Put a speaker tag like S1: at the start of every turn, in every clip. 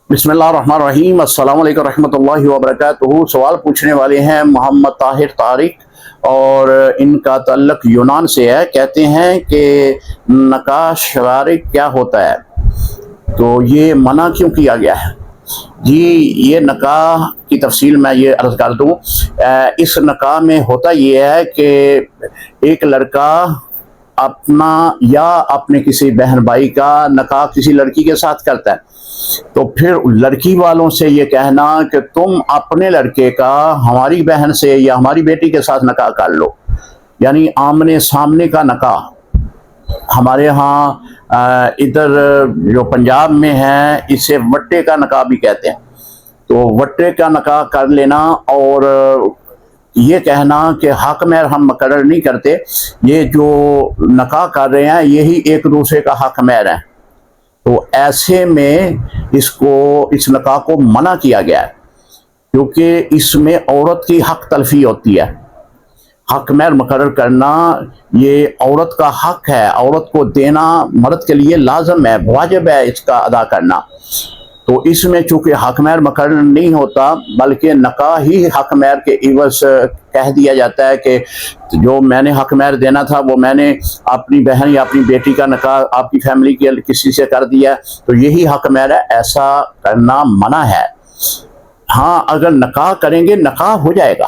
S1: بسم اللہ الرحمن الرحیم۔ السلام علیکم رحمۃ اللہ وبرکاتہ۔ سوال پوچھنے والے ہیں محمد طاہر طارق اور ان کا تعلق یونان سے ہے۔ کہتے ہیں کہ نکاح شرارک کیا ہوتا ہے، تو یہ منع کیوں کیا گیا ہے؟ جی، یہ نکاح کی تفصیل میں یہ عرض کر دوں۔ اس نکاح میں ہوتا یہ ہے کہ ایک لڑکا اپنا یا اپنے کسی بہن بھائی کا نکاح کسی لڑکی کے ساتھ کرتا ہے، تو پھر لڑکی والوں سے یہ کہنا کہ تم اپنے لڑکے کا ہماری بہن سے یا ہماری بیٹی کے ساتھ نکاح کر لو، یعنی آمنے سامنے کا نکاح۔ ہمارے ہاں ادھر جو پنجاب میں ہے اسے وٹے کا نکاح بھی کہتے ہیں، تو وٹے کا نکاح کر لینا اور یہ کہنا کہ حق مہر ہم مقرر نہیں کرتے، یہ جو نکاح کر رہے ہیں یہی ایک دوسرے کا حق مہر ہے، تو ایسے میں اس نکاح کو منع کیا گیا ہے، کیونکہ اس میں عورت کی حق تلفی ہوتی ہے۔ حق مہر مقرر کرنا یہ عورت کا حق ہے، عورت کو دینا مرد کے لیے لازم ہے، واجب ہے اس کا ادا کرنا۔ تو اس میں چونکہ حق مہر مقرر نہیں ہوتا بلکہ نکاح ہی حق مہر کے عوض کہہ دیا جاتا ہے کہ جو میں نے حق مہر دینا تھا وہ میں نے اپنی بہن یا اپنی بیٹی کا نکاح آپ کی فیملی کے کسی سے کر دیا، تو یہی حق مہر ہے، ایسا کرنا منع ہے۔ ہاں، اگر نکاح کریں گے نکاح ہو جائے گا،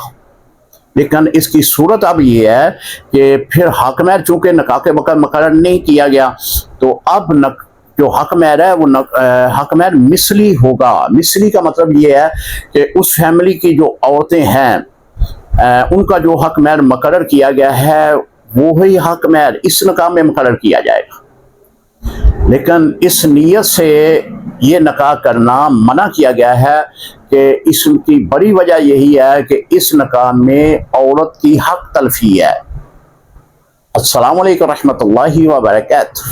S1: لیکن اس کی صورت اب یہ ہے کہ پھر حق مہر چونکہ نکاح کے وقت مقرر نہیں کیا گیا، تو اب جو حق مہر ہے وہ حق مہر مثلی ہوگا۔ مثلی کا مطلب یہ ہے کہ اس فیملی کی جو عورتیں ہیں ان کا جو حق مہر مقرر کیا گیا ہے وہی حق مہر اس نکاح میں مقرر کیا جائے گا، لیکن اس نیت سے یہ نکاح کرنا منع کیا گیا ہے کہ اس کی بڑی وجہ یہی ہے کہ اس نکاح میں عورت کی حق تلفی ہے۔ السلام علیکم رحمۃ اللہ وبرکاتہ۔